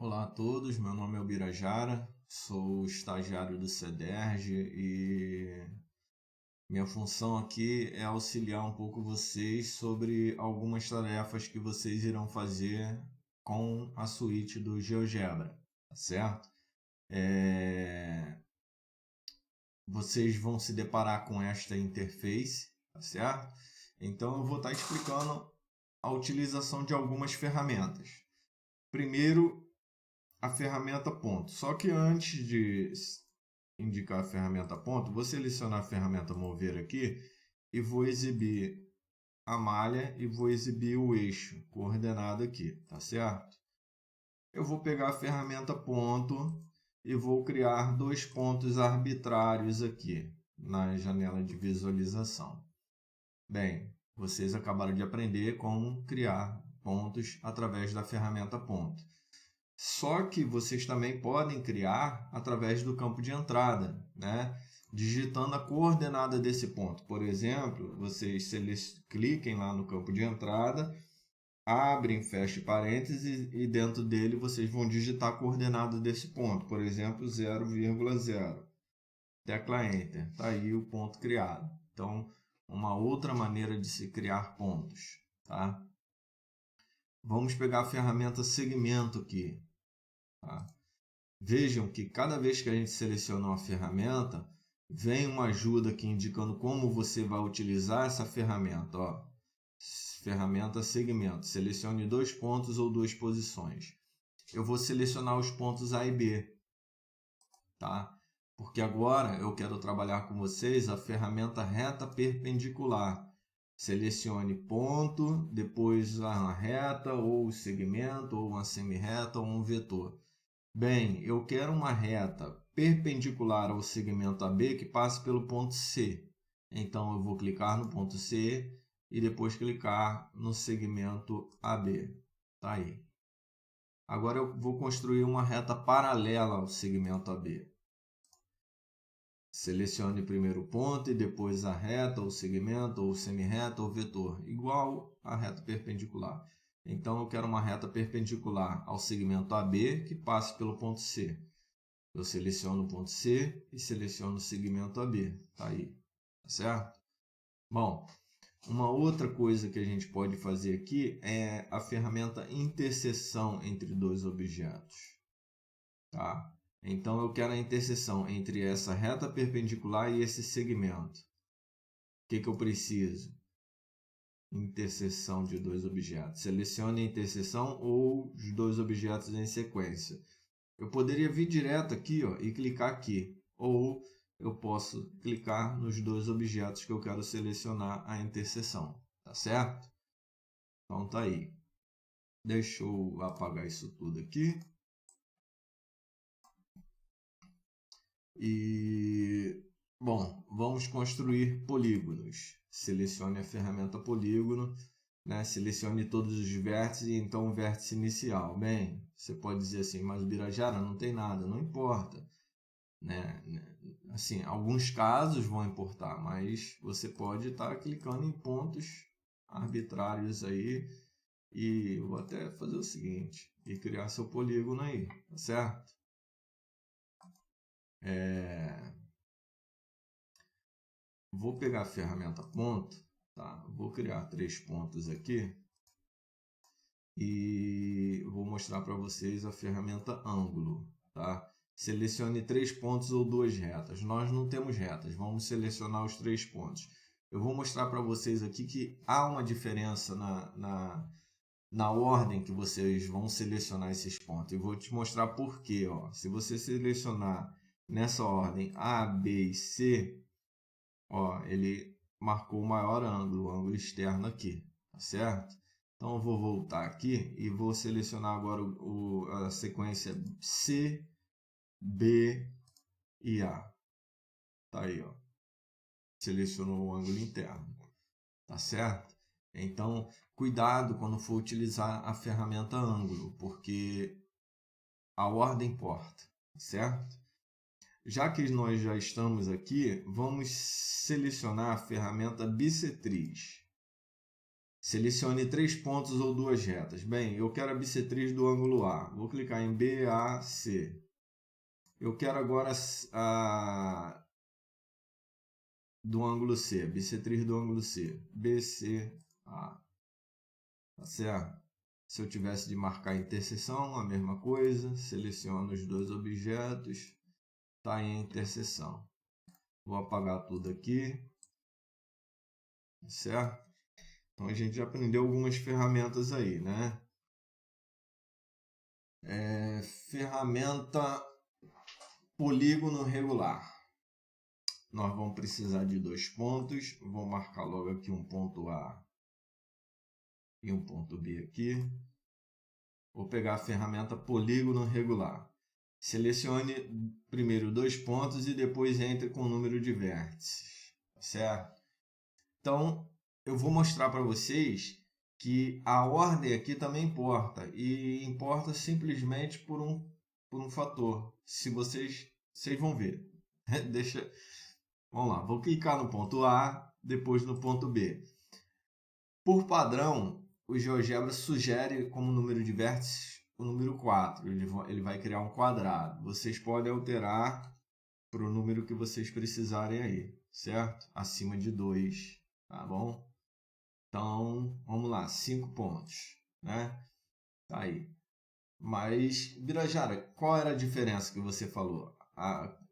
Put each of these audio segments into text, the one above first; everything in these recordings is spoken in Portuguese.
Olá a todos, meu nome é Ubirajara, sou estagiário do CEDERJ e minha função aqui é auxiliar um pouco vocês sobre algumas tarefas que vocês irão fazer com a suíte do GeoGebra, tá certo? Vocês vão se deparar com esta interface, tá certo? Então eu vou estar explicando a utilização de algumas ferramentas. Primeiro, a ferramenta ponto. Só que antes de indicar a ferramenta ponto, vou selecionar a ferramenta mover aqui e vou exibir a malha e vou exibir o eixo coordenado aqui, tá certo? Eu vou pegar a ferramenta ponto e vou criar dois pontos arbitrários aqui na janela de visualização. Bem, vocês acabaram de aprender como criar pontos através da ferramenta ponto. Só que vocês também podem criar através do campo de entrada, né? Digitando a coordenada desse ponto. Por exemplo, vocês cliquem lá no campo de entrada, abrem, fechem parênteses e dentro dele vocês vão digitar a coordenada desse ponto. Por exemplo, 0,0. Tecla Enter. Está aí o ponto criado. Então, uma outra maneira de se criar pontos, tá? Vamos pegar a ferramenta segmento aqui. Tá? Vejam que cada vez que a gente seleciona uma ferramenta, vem uma ajuda aqui indicando como você vai utilizar essa ferramenta. Ó. Ferramenta segmento. Selecione dois pontos ou duas posições. Eu vou selecionar os pontos A e B. Tá? Porque agora eu quero trabalhar com vocês a ferramenta reta perpendicular. Selecione ponto, depois uma reta, ou segmento, ou uma semi-reta, ou um vetor. Bem, eu quero uma reta perpendicular ao segmento AB que passe pelo ponto C. Então, eu vou clicar no ponto C e depois clicar no segmento AB. Tá aí. Agora eu vou construir uma reta paralela ao segmento AB. Selecione primeiro o ponto e depois a reta, ou segmento, ou semi-reta, ou vetor, igual à reta perpendicular. Então, eu quero uma reta perpendicular ao segmento AB que passe pelo ponto C. Eu seleciono o ponto C e seleciono o segmento AB. Tá aí, tá certo? Bom, uma outra coisa que a gente pode fazer aqui é a ferramenta interseção entre dois objetos. Tá? Então, eu quero a interseção entre essa reta perpendicular e esse segmento. O que eu preciso? Interseção de dois objetos. Selecione a interseção ou os dois objetos em sequência. Eu poderia vir direto aqui, ó, e clicar aqui. Ou eu posso clicar nos dois objetos que eu quero selecionar a interseção. Tá certo? Então, tá aí. Deixa eu apagar isso tudo aqui. Bom, vamos construir polígonos. Selecione a ferramenta polígono, né? Selecione todos os vértices e então o vértice inicial. Bem, você pode dizer assim, mas o Birajara não tem nada, não importa. Né? Assim, alguns casos vão importar, mas você pode estar clicando em pontos arbitrários aí e eu vou até fazer o seguinte, e criar seu polígono aí, tá certo? Vou pegar a ferramenta ponto, tá? Vou criar 3 pontos aqui e vou mostrar para vocês a ferramenta ângulo, tá? Selecione 3 pontos ou 2 retas. Nós não temos retas, vamos selecionar os 3 pontos. Eu vou mostrar para vocês aqui que há uma diferença na ordem que vocês vão selecionar esses pontos. Eu vou te mostrar por quê. Ó. Se você selecionar nessa ordem A, B e C, ó, ele marcou o maior ângulo, o ângulo externo aqui, tá certo? Então eu vou voltar aqui e vou selecionar agora a sequência C, B e A. Tá aí, ó. Selecionou o ângulo interno, tá certo? Então, cuidado quando for utilizar a ferramenta ângulo, porque a ordem importa, certo? Já que nós já estamos aqui, vamos selecionar a ferramenta bissetriz. Selecione 3 pontos ou 2 retas. Bem, eu quero a bissetriz do ângulo A. Vou clicar em BAC. Eu quero agora do ângulo C, bissetriz do ângulo C, BCA. Tá certo? Se eu tivesse de marcar a interseção, a mesma coisa. Seleciono os dois objetos. Está em interseção. Vou apagar tudo aqui. Certo? Então a gente já aprendeu algumas ferramentas aí, né? Ferramenta polígono regular. Nós vamos precisar de 2 pontos. Vou marcar logo aqui um ponto A e um ponto B aqui. Vou pegar a ferramenta polígono regular. Selecione primeiro 2 pontos e depois entre com o número de vértices. Certo? Então, eu vou mostrar para vocês que a ordem aqui também importa. E importa simplesmente por um fator. Se vocês vão ver. Vamos lá, vou clicar no ponto A, depois no ponto B. Por padrão, o GeoGebra sugere como número de vértices o número 4. Ele vai criar um quadrado. Vocês podem alterar para o número que vocês precisarem aí, certo? Acima de 2, tá bom? Então, vamos lá, 5 pontos, né? Tá aí. Mas, Birajara, qual era a diferença que você falou?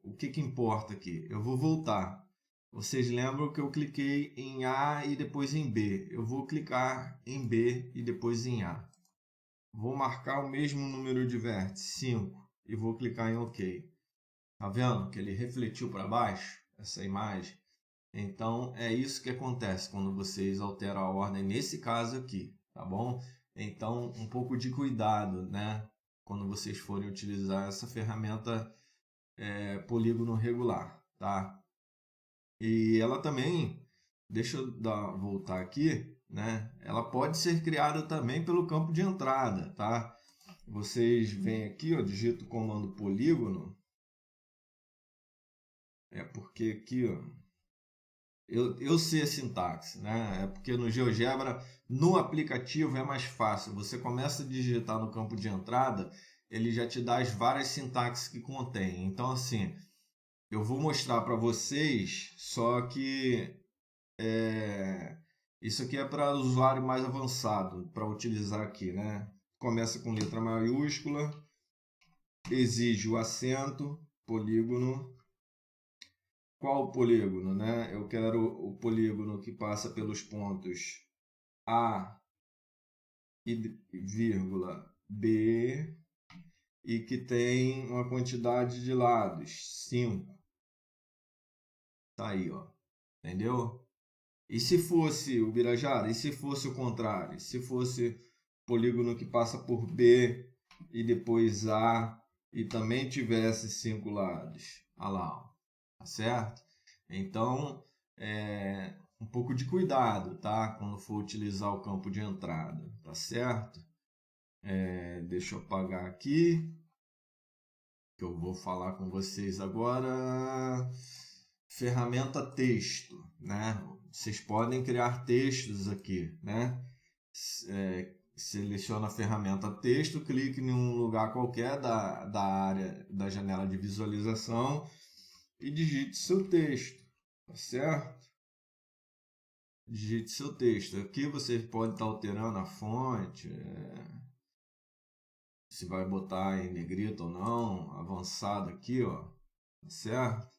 O que importa aqui? Eu vou voltar. Vocês lembram que eu cliquei em A e depois em B. Eu vou clicar em B e depois em A. Vou marcar o mesmo número de vértices, 5, e vou clicar em OK. Tá vendo que ele refletiu para baixo, essa imagem? Então, é isso que acontece quando vocês alteram a ordem, nesse caso aqui, tá bom? Então, um pouco de cuidado, né? Quando vocês forem utilizar essa ferramenta polígono regular, tá? E ela também, deixa eu voltar aqui, né? Ela pode ser criada também pelo campo de entrada, tá? Vocês vêm aqui, ó, digita o comando polígono. É porque aqui, ó, eu sei a sintaxe, né? É porque no GeoGebra, no aplicativo é mais fácil. Você começa a digitar no campo de entrada, ele já te dá as várias sintaxes que contém. Então, assim, eu vou mostrar para vocês, só que isso aqui é para usuário mais avançado, para utilizar aqui, né? Começa com letra maiúscula, exige o acento, polígono. Qual polígono, né? Eu quero o polígono que passa pelos pontos A e vírgula B e que tem uma quantidade de lados, 5. Tá aí, ó. Entendeu? E se fosse o Birajara? E se fosse o contrário? Se fosse polígono que passa por B e depois A e também tivesse 5 lados? Olha lá, ó. Tá certo? Então, um pouco de cuidado, tá? Quando for utilizar o campo de entrada, tá certo? Deixa eu apagar aqui, que eu vou falar com vocês agora. Ferramenta texto, né? Vocês podem criar textos aqui, né? Seleciona a ferramenta texto, clique em um lugar qualquer da área da janela de visualização e digite seu texto, tá certo? Digite seu texto. Aqui você pode estar alterando a fonte, se vai botar em negrito ou não, avançado aqui, ó, tá certo?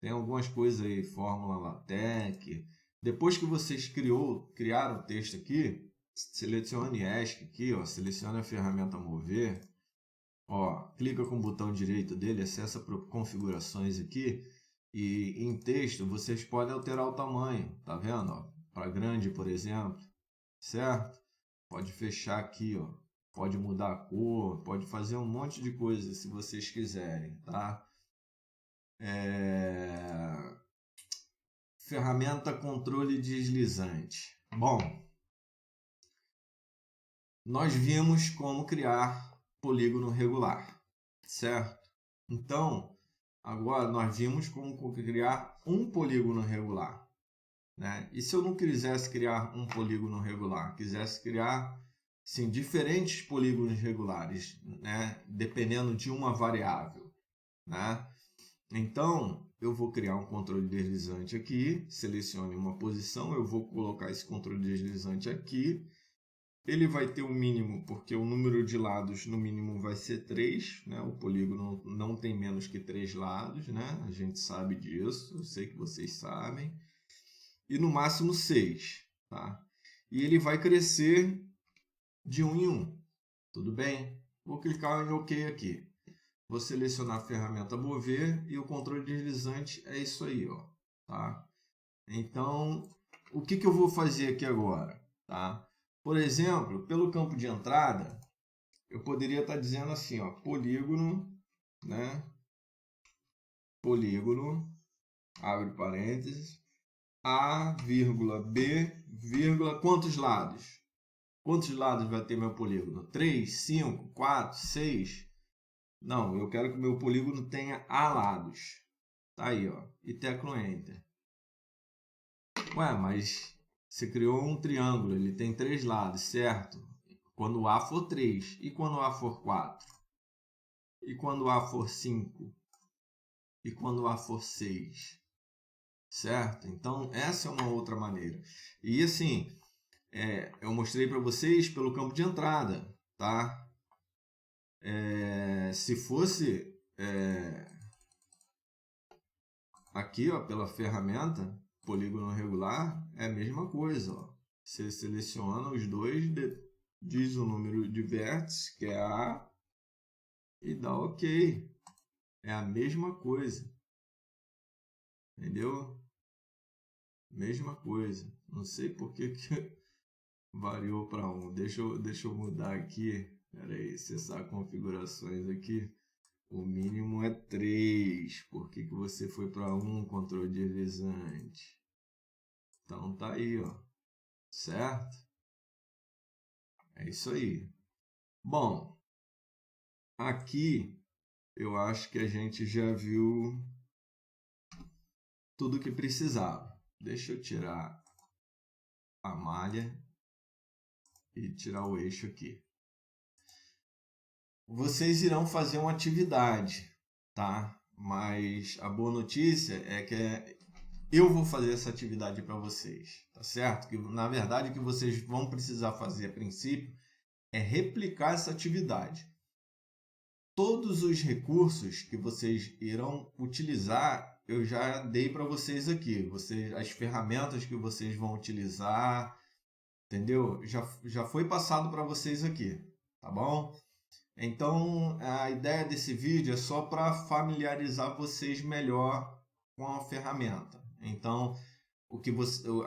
Tem algumas coisas aí, fórmula LaTeX. Depois que vocês criaram o texto aqui, selecione ESC aqui, ó, selecione a ferramenta mover, ó, clica com o botão direito dele, acessa configurações aqui e em texto vocês podem alterar o tamanho, tá vendo? Para grande, por exemplo, certo? Pode fechar aqui, ó, pode mudar a cor, pode fazer um monte de coisa se vocês quiserem, tá? Ferramenta controle deslizante. Bom, nós vimos como criar polígono regular, certo? Então, agora nós vimos como criar um polígono regular. né? E se eu não quisesse criar um polígono regular, quisesse criar, sim, diferentes polígonos regulares, né? Dependendo de uma variável, né? Então, eu vou criar um controle deslizante aqui, selecione uma posição, eu vou colocar esse controle deslizante aqui. Ele vai ter um mínimo, porque o número de lados no mínimo vai ser 3, né? O polígono não tem menos que 3 lados, né? A gente sabe disso, eu sei que vocês sabem. E no máximo 6, tá? E ele vai crescer de 1 em 1, tudo bem? Vou clicar em OK aqui. Vou selecionar a ferramenta mover e o controle deslizante é isso aí, ó, tá? Então, o que eu vou fazer aqui agora, tá? Por exemplo, pelo campo de entrada, eu poderia estar dizendo assim, ó, polígono, né? Polígono, abre parênteses, A, vírgula, B, vírgula, quantos lados? Quantos lados vai ter meu polígono? 3, 5, 4, 6? Não, eu quero que o meu polígono tenha A lados. Tá aí, ó, e teclo Enter. Ué, mas você criou um triângulo, ele tem 3 lados, certo? Quando o A for 3. E quando o A for 4? E quando o A for 5? E quando o A for 6? Certo? Então, essa é uma outra maneira. E assim, eu mostrei para vocês pelo campo de entrada, tá? Se fosse aqui, ó, pela ferramenta polígono regular, é a mesma coisa, ó. Você seleciona os dois, diz o número de vértices, que é A, e dá OK. É a mesma coisa. Entendeu? Mesma coisa. Não sei por que variou para 1. Deixa eu mudar aqui. Espera aí, acessar configurações aqui. O mínimo é 3. Por que você foi para 1, controle deslizante? Então tá aí, ó. Certo? É isso aí. Bom, aqui eu acho que a gente já viu tudo o que precisava. Deixa eu tirar a malha e tirar o eixo aqui. Vocês irão fazer uma atividade, tá? Mas a boa notícia é que eu vou fazer essa atividade para vocês, tá certo? Que na verdade o que vocês vão precisar fazer a princípio é replicar essa atividade. Todos os recursos que vocês irão utilizar, eu já dei para vocês aqui. As ferramentas que vocês vão utilizar, entendeu? Já foi passado para vocês aqui, tá bom? Então, a ideia desse vídeo é só para familiarizar vocês melhor com a ferramenta. Então,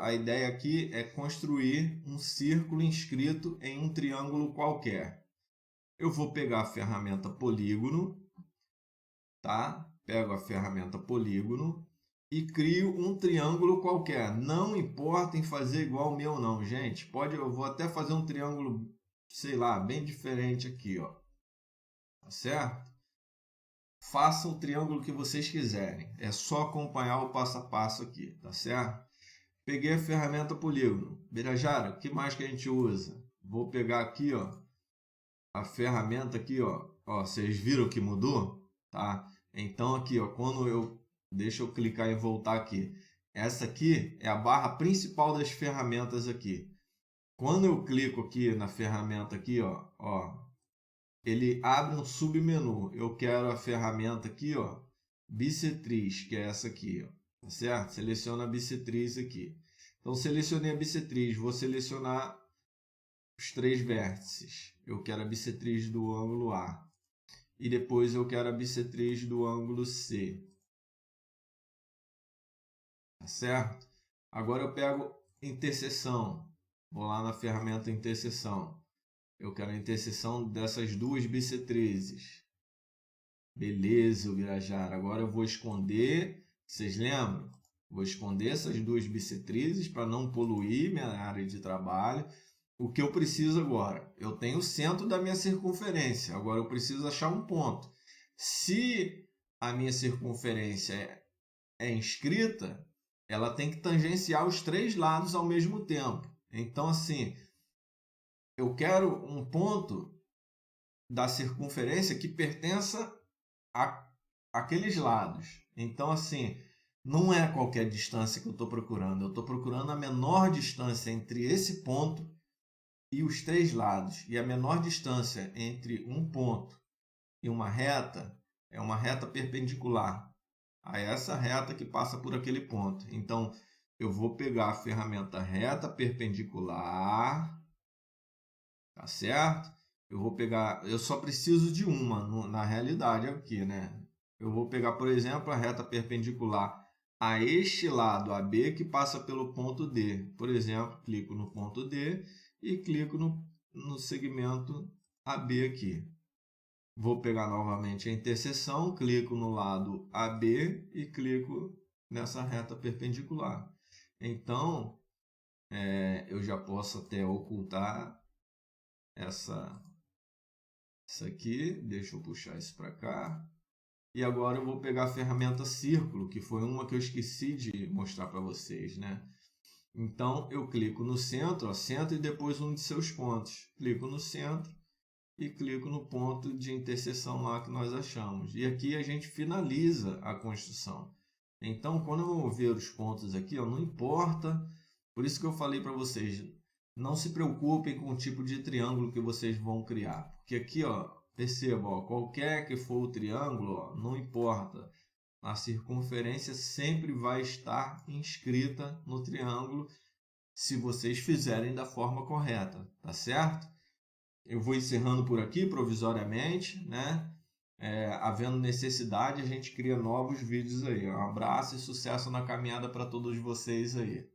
a ideia aqui é construir um círculo inscrito em um triângulo qualquer. Eu vou pegar a ferramenta polígono, tá? Pego a ferramenta polígono e crio um triângulo qualquer. Não importa em fazer igual o meu não, gente. Eu vou até fazer um triângulo, sei lá, bem diferente aqui, ó. Tá certo? Façam o triângulo que vocês quiserem. É só acompanhar o passo a passo aqui, tá certo? Peguei a ferramenta polígono. Birajara, o que mais que a gente usa? Vou pegar aqui, ó, a ferramenta aqui, ó. Ó, vocês viram que mudou? Tá? Então aqui, ó, deixa eu clicar e voltar aqui. Essa aqui é a barra principal das ferramentas aqui. Quando eu clico aqui na ferramenta aqui, ó, ele abre um submenu. Eu quero a ferramenta aqui, ó, bissetriz, que é essa aqui, ó, tá certo? Seleciona a bissetriz aqui. Então, selecionei a bissetriz, vou selecionar os 3 vértices. Eu quero a bissetriz do ângulo A. E depois eu quero a bissetriz do ângulo C. Tá certo? Agora eu pego interseção. Vou lá na ferramenta interseção. Eu quero a interseção dessas duas bissetrizes. Beleza, Birajara. Agora eu vou esconder. Vocês lembram? Vou esconder essas duas bissetrizes para não poluir minha área de trabalho. O que eu preciso agora? Eu tenho o centro da minha circunferência. Agora eu preciso achar um ponto. Se a minha circunferência é inscrita, ela tem que tangenciar os três lados ao mesmo tempo. Então, assim, eu quero um ponto da circunferência que pertença àqueles lados. Então, assim, não é qualquer distância que eu estou procurando. Eu estou procurando a menor distância entre esse ponto e os três lados. E a menor distância entre um ponto e uma reta é uma reta perpendicular a essa reta que passa por aquele ponto. Então, eu vou pegar a ferramenta reta perpendicular, tá certo? Eu vou pegar, eu só preciso de uma na realidade aqui, né? Eu vou pegar, por exemplo, a reta perpendicular a este lado AB que passa pelo ponto D. Por exemplo, clico no ponto D e clico no segmento AB aqui. Vou pegar novamente a interseção, clico no lado AB e clico nessa reta perpendicular. Então, eu já posso até ocultar isso aqui. Deixa eu puxar isso para cá. E agora eu vou pegar a ferramenta círculo, que foi uma que eu esqueci de mostrar para vocês, né? Então, eu clico no centro, centro e depois um de seus pontos. Clico no centro e clico no ponto de interseção lá que nós achamos. E aqui a gente finaliza a construção. Então, quando eu ver os pontos aqui, não importa. Por isso que eu falei para vocês, não se preocupem com o tipo de triângulo que vocês vão criar. Porque aqui, perceba, qualquer que for o triângulo, não importa. A circunferência sempre vai estar inscrita no triângulo se vocês fizerem da forma correta, tá certo? Eu vou encerrando por aqui provisoriamente, né? Havendo necessidade, a gente cria novos vídeos aí. Um abraço e sucesso na caminhada para todos vocês aí.